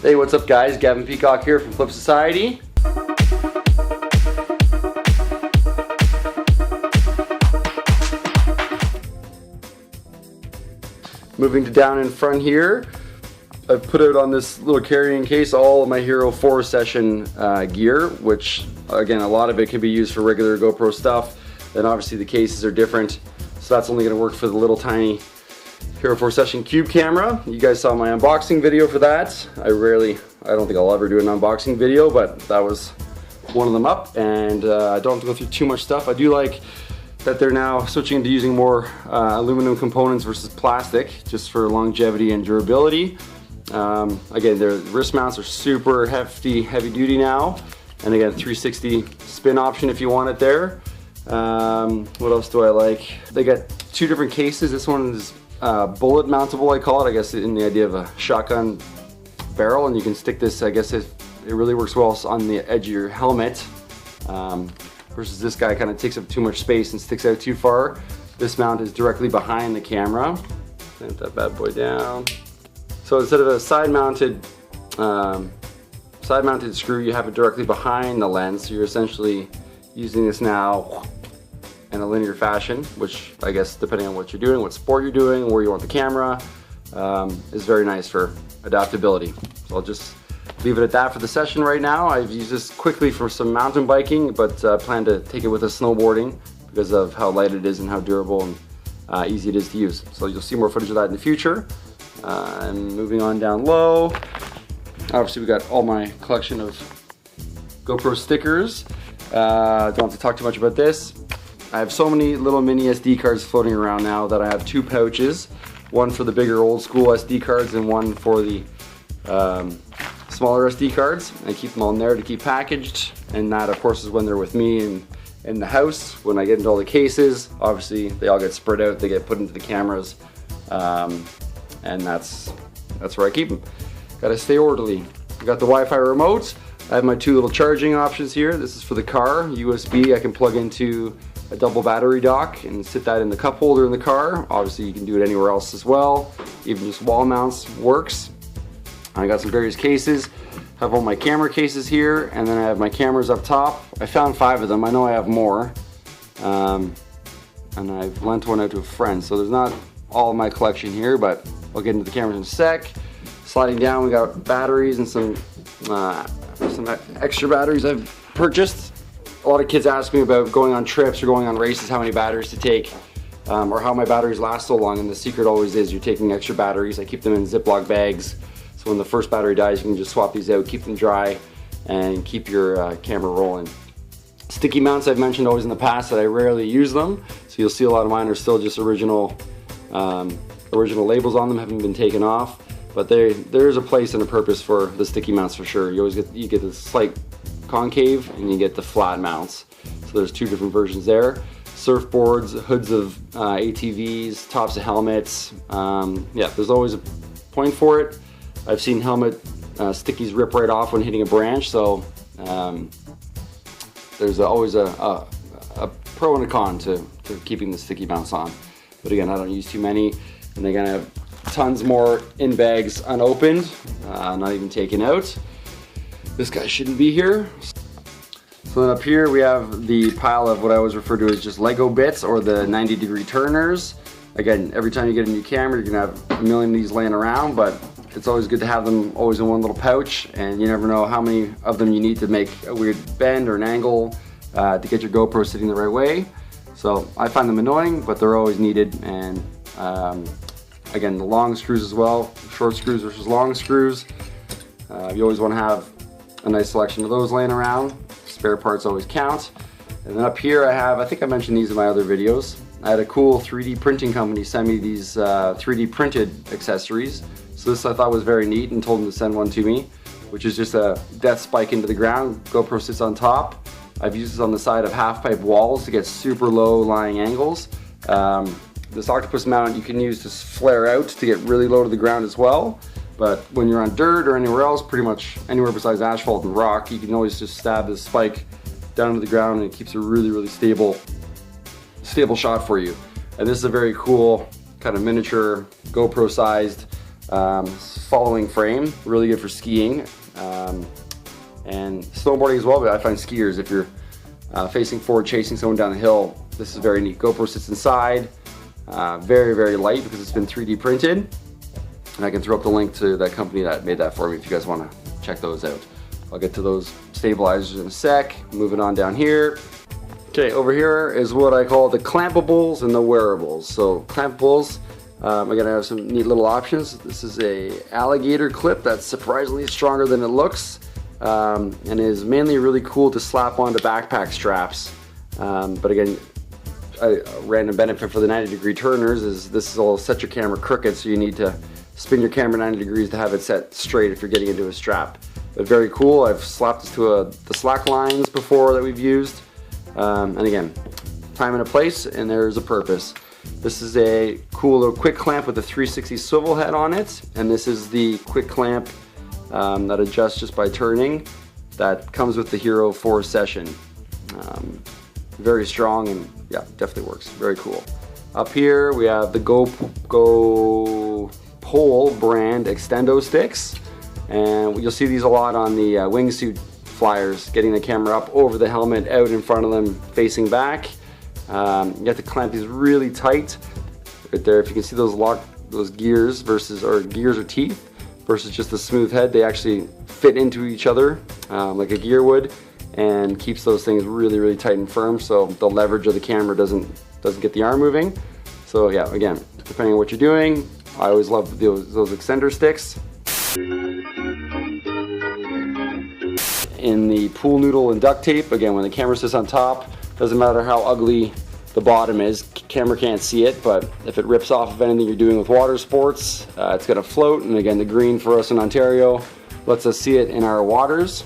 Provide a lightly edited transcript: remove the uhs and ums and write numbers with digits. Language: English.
Hey, what's up guys? Gavin Peacock here from Flip Society. Moving to down in front here, I've put out on this little carrying case all of my Hero 4 session gear, which again, a lot of it can be used for regular GoPro stuff. Then obviously the cases are different, so that's only going to work for the little tiny Hero 4 Session Cube camera. You guys saw my unboxing video for that. I don't think I'll ever do an unboxing video, but that was one of them up, and I don't have to go through too much stuff. I do like that they're now switching into using more aluminum components versus plastic, just for longevity and durability. Again, their wrist mounts are super hefty, heavy duty now, and again, 360 spin option if you want it there. What else do I like? They got two different cases. This one is bullet mountable, I call it, I guess, in the idea of a shotgun barrel, and you can stick this, I guess it really works well on the edge of your helmet, versus this guy kind of takes up too much space and sticks out too far. This mount is directly behind the camera. Clamp that bad boy down. So instead of a side-mounted screw, you have it directly behind the lens, so you're essentially using this now in a linear fashion, which I guess depending on what you're doing, what sport you're doing, where you want the camera, is very nice for adaptability. So I'll just leave it at that for the session right now. I've used this quickly for some mountain biking, but plan to take it with us snowboarding because of how light it is and how durable and easy it is to use. So you'll see more footage of that in the future. And moving on down low, obviously we got all my collection of GoPro stickers. Don't have to talk too much about this. I have so many little mini SD cards floating around now that I have two pouches, one for the bigger old school SD cards and one for the smaller SD cards. I keep them all in there to keep packaged, and that of course is when they're with me and in the house. When I get into all the cases, obviously they all get spread out, they get put into the cameras, and that's where I keep them. Gotta stay orderly. I got the Wi-Fi remote. I have my two little charging options here. This is for the car, USB. I can plug into a double battery dock and sit that in the cup holder in the car. Obviously you can do it anywhere else as well. Even just wall mounts works. I got some various cases. Have all my camera cases here, and then I have my cameras up top. I found 5 of them. I know I have more. And I've lent one out to a friend. So there's not all of my collection here, but I'll get into the cameras in a sec. Sliding down, we got batteries and some extra batteries I've purchased. A lot of kids ask me about going on trips or going on races, how many batteries to take, or how my batteries last so long, and the secret always is you're taking extra batteries. I keep them in Ziploc bags, so when the first battery dies, you can just swap these out, keep them dry, and keep your camera rolling. Sticky mounts I've mentioned always in the past that I rarely use them, so you'll see a lot of mine are still just original labels on them, haven't been taken off, but there is a place and a purpose for the sticky mounts for sure. You get the slight concave and you get the flat mounts. So there's 2 different versions there. Surfboards, hoods of ATVs, tops of helmets. Yeah, there's always a point for it. I've seen helmet stickies rip right off when hitting a branch, so there's always a pro and a con to keeping the sticky mounts on. But again, I don't use too many, and they're gonna have tons more in bags unopened, not even taken out. This guy shouldn't be here. So then up here we have the pile of what I always refer to as just Lego bits, or the 90-degree turners. Again, every time you get a new camera, you're gonna have a million of these laying around, but it's always good to have them always in one little pouch, and you never know how many of them you need to make a weird bend or an angle to get your GoPro sitting the right way. So I find them annoying, but they're always needed. And again, the long screws as well, short screws versus long screws. You always want to have a nice selection of those laying around. Spare parts always count. And then up here I have, I think I mentioned these in my other videos, I had a cool 3D printing company send me these 3D printed accessories. So this I thought was very neat, and told them to send one to me, which is just a death spike into the ground. GoPro sits on top. I've used this on the side of half pipe walls to get super low lying angles. This octopus mount you can use to flare out to get really low to the ground as well. But when you're on dirt or anywhere else, pretty much anywhere besides asphalt and rock, you can always just stab this spike down to the ground, and it keeps a really stable shot for you. And this is a very cool kind of miniature GoPro sized following frame, really good for skiing and snowboarding as well. But I find skiers, if you're facing forward chasing someone down the hill, this is very neat. GoPro sits inside, very, very light because it's been 3D printed. And I can throw up the link to that company that made that for me if you guys want to check those out. I'll get to those stabilizers in a sec. Moving on down here. Okay, over here is what I call the clampables and the wearables. So clampables, again, I have some neat little options. This is a alligator clip that's surprisingly stronger than it looks, and is mainly really cool to slap onto backpack straps. But again, a random benefit for the 90-degree turners is this will set your camera crooked, so you need to spin your camera 90 degrees to have it set straight if you're getting into a strap. But very cool. I've slapped this to the slack lines before that we've used. And again, time and a place, and there's a purpose. This is a cool little quick clamp with a 360 swivel head on it, and this is the quick clamp that adjusts just by turning. That comes with the Hero 4 Session. Very strong, and yeah, definitely works. Very cool. Up here we have the GoPole brand extendo sticks, and you'll see these a lot on the wingsuit flyers, getting the camera up over the helmet, out in front of them, facing back. You have to clamp these really tight right there. If you can see those gears gears or teeth versus just the smooth head, they actually fit into each other like a gear would, and keeps those things really, really tight and firm, so the leverage of the camera doesn't get the arm moving. So yeah, again, depending on what you're doing, I always love those extender sticks. In the pool noodle and duct tape, again, when the camera sits on top, doesn't matter how ugly the bottom is, camera can't see it, but if it rips off of anything you're doing with water sports, it's gonna float. And again, the green for us in Ontario lets us see it in our waters.